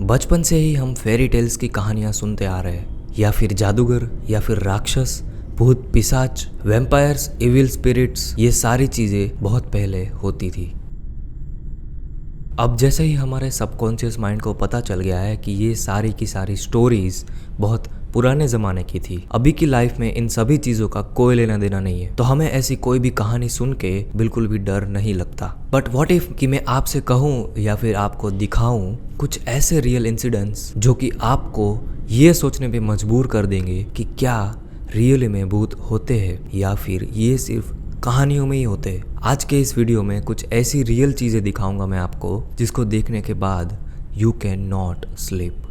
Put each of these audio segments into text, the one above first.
बचपन से ही हम फेरी टेल्स की कहानियां सुनते आ रहे हैं, या फिर जादूगर, या फिर राक्षस, भूत, पिशाच, वैम्पायर्स, इविल स्पिरिट्स, ये सारी चीजें बहुत पहले होती थी। अब जैसे ही हमारे सबकॉन्शियस माइंड को पता चल गया है कि ये सारी की सारी स्टोरीज बहुत पुराने ज़माने की थी, अभी की लाइफ में इन सभी चीज़ों का कोई लेना देना नहीं है, तो हमें ऐसी कोई भी कहानी सुन के बिल्कुल भी डर नहीं लगता। बट व्हाट इफ कि मैं आपसे कहूँ या फिर आपको दिखाऊं कुछ ऐसे रियल इंसिडेंट्स जो कि आपको ये सोचने पे मजबूर कर देंगे कि क्या रियल में भूत होते हैं या फिर ये सिर्फ कहानियों में ही होते हैं। आज के इस वीडियो में कुछ ऐसी रियल चीज़ें दिखाऊंगा मैं आपको जिसको देखने के बाद you can not sleep.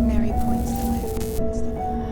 Mary points the way. Mary points the way.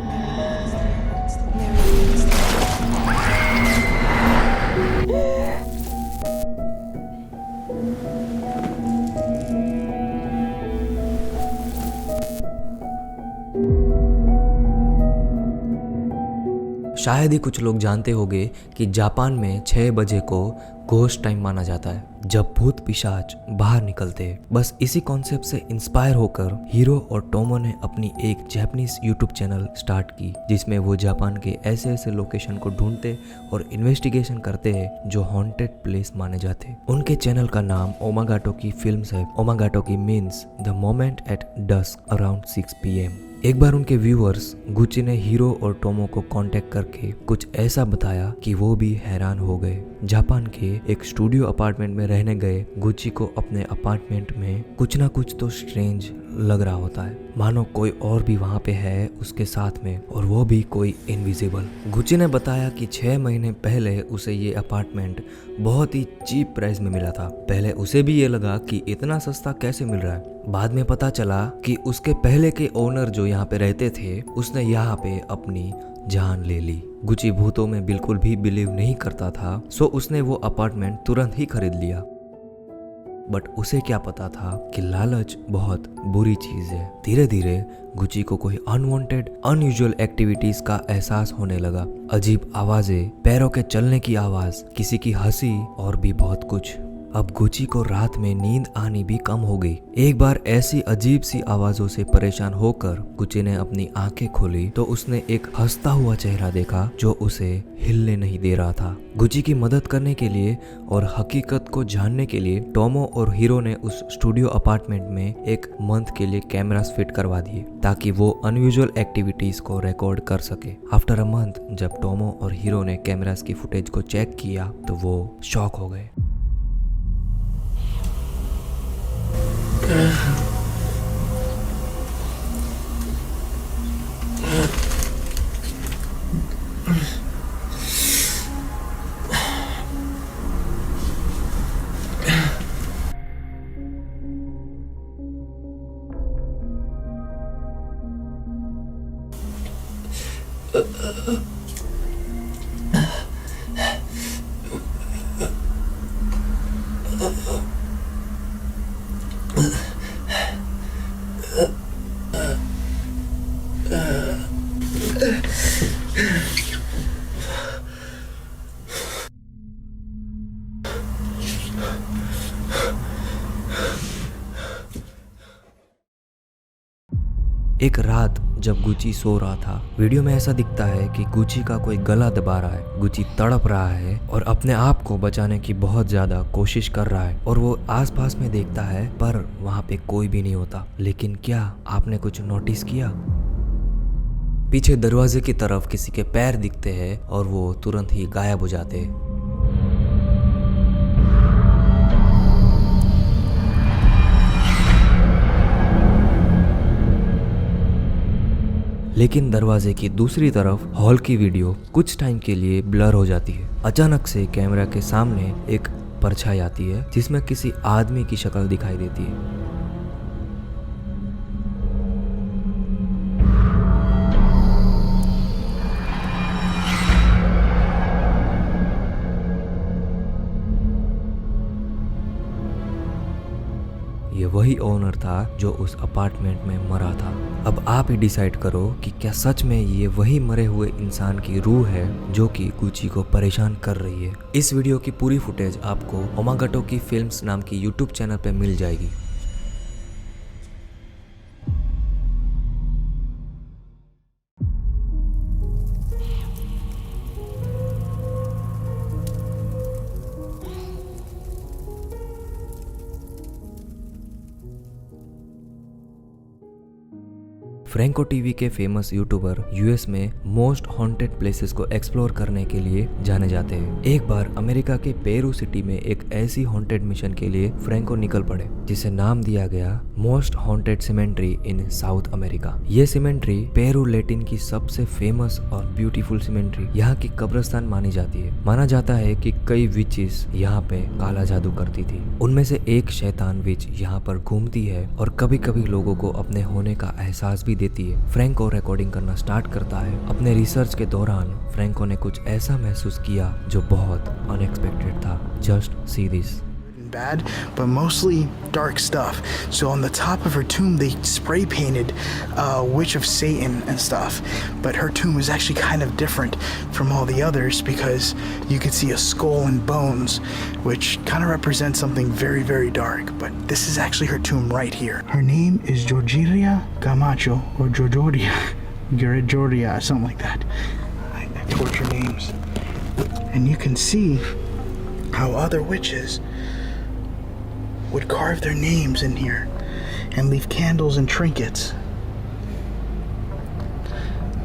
शायद ही कुछ लोग जानते होंगे कि जापान में 6 बजे को घोस्ट टाइम माना जाता है जब भूत पिशाच बाहर निकलते हैं। बस इसी कॉन्सेप्ट से इंस्पायर होकर हीरो और टोमो ने अपनी एक जापानीज यूट्यूब चैनल स्टार्ट की जिसमें वो जापान के ऐसे ऐसे लोकेशन को ढूंढते और इन्वेस्टिगेशन करते हैं जो हॉन्टेड प्लेस माने जाते हैं। उनके चैनल का नाम ओमागाटोकी फिल्म्स है। Omagatoki means the moment at dusk around 6 PM। एक बार उनके व्यूअर्स गुची ने हीरो और टोमो को कांटेक्ट करके कुछ ऐसा बताया कि वो भी हैरान हो गए। जापान के एक स्टूडियो अपार्टमेंट में रहने गए गुची को अपने अपार्टमेंट में कुछ ना कुछ तो स्ट्रेंज लग रहा होता है, मानो कोई और भी वहाँ पे है उसके साथ में, और वो भी कोई इनविजिबल। गुची ने बताया कि 6 महीने पहले उसे ये अपार्टमेंट बहुत ही चीप प्राइस में मिला था। पहले उसे भी ये लगा कि इतना सस्ता कैसे मिल रहा है। बाद में पता चला कि उसके पहले के ओनर जो यहाँ पे रहते थे उसने यहाँ पे अपनी जान ले ली। गुची भूतों में बिल्कुल भी बिलीव नहीं करता था, सो उसने वो अपार्टमेंट तुरंत ही खरीद लिया। बट उसे क्या पता था कि लालच बहुत बुरी चीज है। धीरे धीरे गुची को कोई अनवांटेड अनयूजुअल एक्टिविटीज का एहसास होने लगा। अजीब आवाजें, पैरों के चलने की आवाज, किसी की हंसी और भी बहुत कुछ। अब गुची को रात में नींद आनी भी कम हो गई। एक बार ऐसी अजीब सी आवाजों से परेशान होकर गुची ने अपनी आंखें खोली तो उसने एक हंसता हुआ चेहरा देखा जो उसे हिलने नहीं दे रहा था। गुची की मदद करने के लिए और हकीकत को जानने के लिए टोमो और हीरो ने उस स्टूडियो अपार्टमेंट में एक मंथ के लिए कैमरास फिट करवा दिए ताकि वो अनयूजुअल एक्टिविटीज को रिकॉर्ड कर सके। आफ्टर अ मंथ जब टोमो और हीरो ने कैमरास की फुटेज को चेक किया तो वो शॉक हो गए। एक रात जब गुची सो रहा था, वीडियो में ऐसा दिखता है कि गुची का कोई गला दबा रहा है। गुची तड़प रहा है और अपने आप को बचाने की बहुत ज्यादा कोशिश कर रहा है और वो आसपास में देखता है पर वहाँ पे कोई भी नहीं होता। लेकिन क्या आपने कुछ नोटिस किया? पीछे दरवाजे की तरफ किसी के पैर दिखते हैं और वो तुरंत ही गायब हो जाते हैं। लेकिन दरवाजे की दूसरी तरफ हॉल की वीडियो कुछ टाइम के लिए ब्लर हो जाती है। अचानक से कैमरा के सामने एक परछाई आती है जिसमें किसी आदमी की शक्ल दिखाई देती है। ये वही ओनर था जो उस अपार्टमेंट में मरा था। अब आप ही डिसाइड करो कि क्या सच में ये वही मरे हुए इंसान की रूह है जो कि गुची को परेशान कर रही है। इस वीडियो की पूरी फुटेज आपको ओमागाटो की फिल्म्स नाम की यूट्यूब चैनल पे मिल जाएगी। फ्रैंको टीवी के फेमस यूट्यूबर यूएस में मोस्ट हॉन्टेड प्लेसेस को एक्सप्लोर करने के लिए जाने जाते हैं। एक बार अमेरिका के पेरू सिटी में एक ऐसी हॉन्टेड मिशन के लिए फ्रैंको निकल पड़े जिसे नाम दिया गया मोस्ट हॉन्टेड सिमेंट्री इन साउथ अमेरिका। ये सिमेंट्री पेरू लैटिन की सबसे फेमस और ब्यूटीफुल सिमेंट्री यहाँ की कब्रिस्तान मानी जाती है। माना जाता है कि कई विचेस यहाँ पे काला जादू करती थी। उनमें से एक शैतान विच यहाँ पर घूमती है और कभी कभी लोगों को अपने होने का एहसास भी देती है। फ्रैंको रिकॉर्डिंग करना स्टार्ट करता है। अपने रिसर्च के दौरान फ्रैंको ने कुछ ऐसा महसूस किया जो बहुत अनएक्सपेक्टेड था। Just see this. Bad, but mostly dark stuff. So on the top of her tomb, they spray painted Witch of Satan and stuff. But her tomb is actually kind of different from all the others because you could see a skull and bones, which kind of represents something very, very dark. But this is actually her tomb right here. Her name is Georgia Camacho or Georgia, something like that. I torture names. And you can see how other witches would carve their names in here and leave candles and trinkets.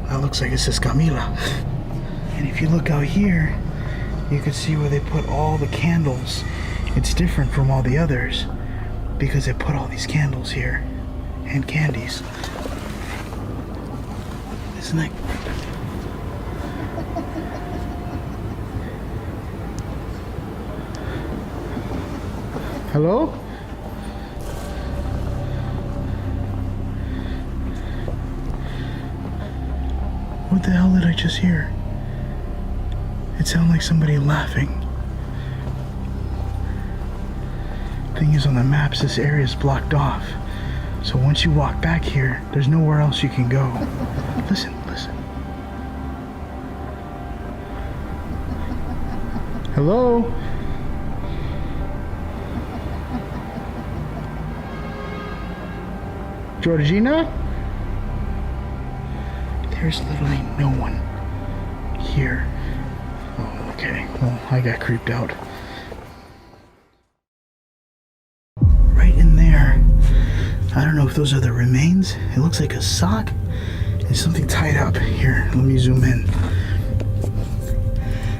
That looks like it says Camila. And if you look out here, you can see where they put all the candles. It's different from all the others because they put all these candles here and candies. Isn't that? Hello? What the hell did I just hear? It sounded like somebody laughing. Thing is, on the maps, this area is blocked off. So once you walk back here, there's nowhere else you can go. Listen, listen. Hello? Georgina? There's literally no one here. Oh, okay. Well, I got creeped out. Right in there. I don't know if those are the remains. It looks like a sock and something tied up. Here, let me zoom in.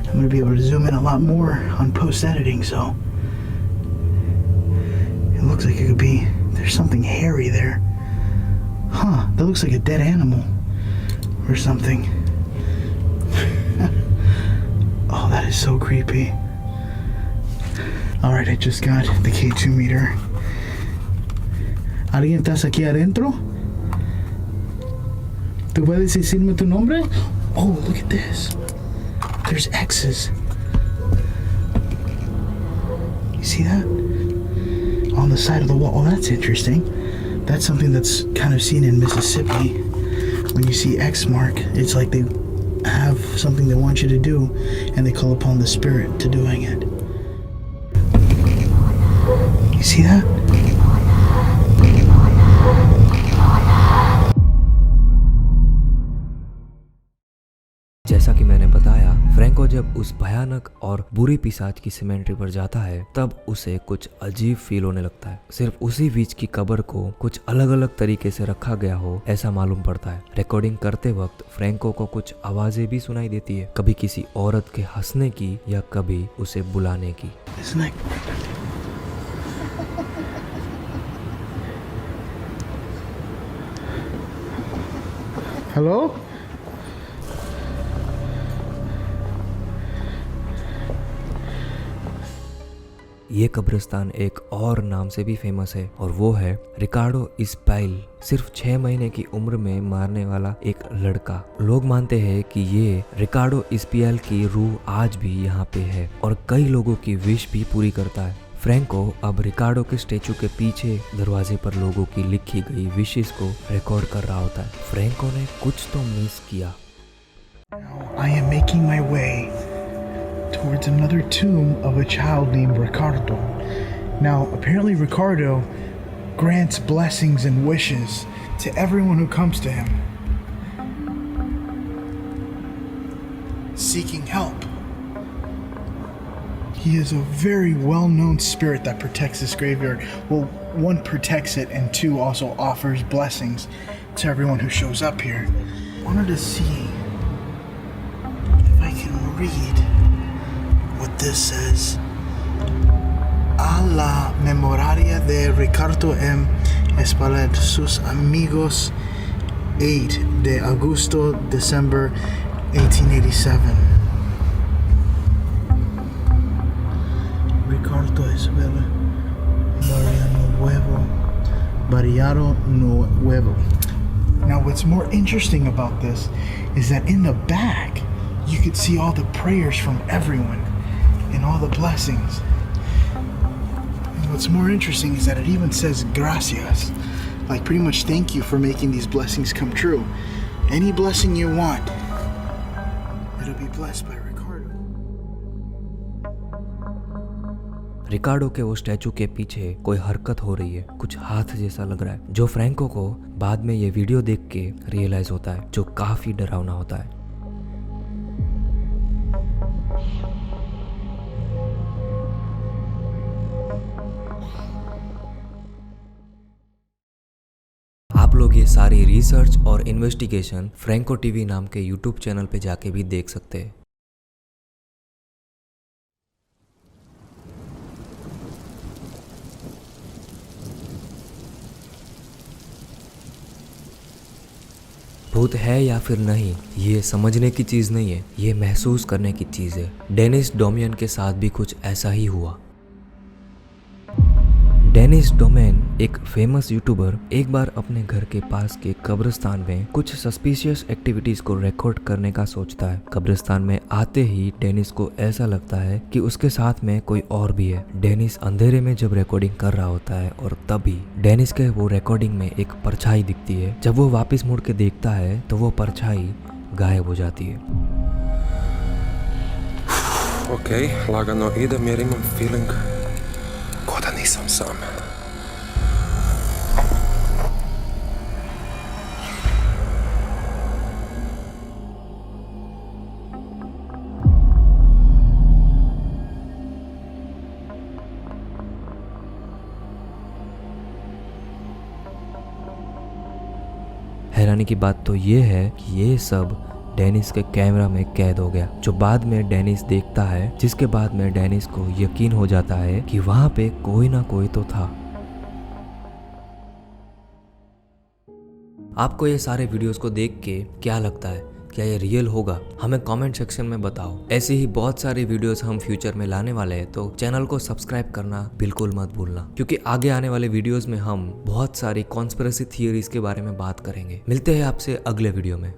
I'm going to be able to zoom in a lot more on post-editing, so it looks like it could be, there's something hairy there. Huh, that looks like a dead animal or something. Oh, that is so creepy. Alright, I just got the K2 meter. ¿Alguien estás aquí adentro? ¿Tú puedes decirme tu nombre? Oh, look at this. There's X's. You see that? On the side of the wall. Oh, that's interesting. That's something that's kind of seen in Mississippi. When you see X mark, it's like they have something they want you to do and they call upon the spirit to doing it. You see that? जैसा कि मैंने बताया, Franco जब उस भयानक और बुरी पिशाच की सिमेंट्री पर जाता है तब उसे कुछ अजीब फील होने लगता है। सिर्फ उसी बीच की कब्र को कुछ अलग अलग तरीके से रखा गया हो ऐसा मालूम पड़ता है। रिकॉर्डिंग करते वक्त फ्रैंको को कुछ आवाजें भी सुनाई देती है, कभी किसी औरत के हंसने की या कभी उसे बुलाने की। हेलो? ये कब्रिस्तान एक और नाम से भी फेमस है और वो है रिकार्डो इस्पाइल। सिर्फ 6 महीने की उम्र में मारने वाला एक लड़का। लोग मानते हैं कि ये रिकार्डो इस्पाइल की रूह आज भी यहाँ पे है और कई लोगों की विश भी पूरी करता है। फ्रैंको अब रिकार्डो के स्टेचू के पीछे दरवाजे पर लोगों की लिखी गई विशेस को रिकॉर्ड कर रहा होता है। फ्रैंको ने कुछ तो मिस किया। I am making my way towards another tomb of a child named Ricardo. Now, apparently Ricardo grants blessings and wishes to everyone who comes to him, seeking help. He is a very well-known spirit that protects this graveyard. Well, one, protects it, and two, also offers blessings to everyone who shows up here. I wanted to see if I can read what this says. A la memoria de Ricardo M. Espaillat, sus amigos, 8 de Agosto, December 1887. Ricardo Isabella Mariano Nuevo. Now, what's more interesting about this is that in the back, you could see all the prayers from everyone and all the blessings. And what's more interesting is that it even says gracias, like pretty much thank you for making these blessings come true. Any blessing you want, it'll be blessed by Ricardo. रिकार्डो के वो statue के पीछे कोई हरकत हो रही है, कुछ हाथ जैसा लग रहा है, जो फ्रैंको को बाद में ये वीडियो देख के रियलाइज होता है, जो काफी डरावना होता है। आप लोग ये सारी रिसर्च और इन्वेस्टिगेशन फ्रैंको टीवी नाम के यूट्यूब चैनल पे जाके भी देख सकते हैं। भूत है या फिर नहीं, ये समझने की चीज नहीं है, ये महसूस करने की चीज है। डेनिस डोमियन के साथ भी कुछ ऐसा ही हुआ। डेनिस डोमेन एक फेमस यूट्यूबर एक बार अपने घर के पास के कब्रिस्तान में कुछ सस्पिशियस एक्टिविटीज को रिकॉर्ड करने का सोचता है। कब्रिस्तान में आते ही डेनिस को ऐसा लगता है कि उसके साथ में कोई और भी है। डेनिस अंधेरे में जब रिकॉर्डिंग कर रहा होता है और तभी डेनिस के वो रिकॉर्डिंग में एक परछाई दिखती है। जब वो वापस मुड़ के देखता है तो वो परछाई गायब हो जाती है। Okej, lagano idem jer imam feeling ko da nisam sam. हैरानी की बात तो ये है कि ये सब डेनिस के कैमरा में कैद हो गया, जो बाद में डेनिस देखता है, जिसके बाद में डेनिस को यकीन हो जाता है कि वहां पे कोई ना कोई तो था। आपको ये सारे वीडियोस को देख के क्या लगता है? क्या ये रियल होगा? हमें कमेंट सेक्शन में बताओ। ऐसे ही बहुत सारी वीडियोस हम फ्यूचर में लाने वाले हैं, तो चैनल को सब्सक्राइब करना बिल्कुल मत भूलना, क्योंकि आगे आने वाले वीडियोस में हम बहुत सारी कॉन्स्पिरेसी थियरीज के बारे में बात करेंगे। मिलते हैं आपसे अगले वीडियो में।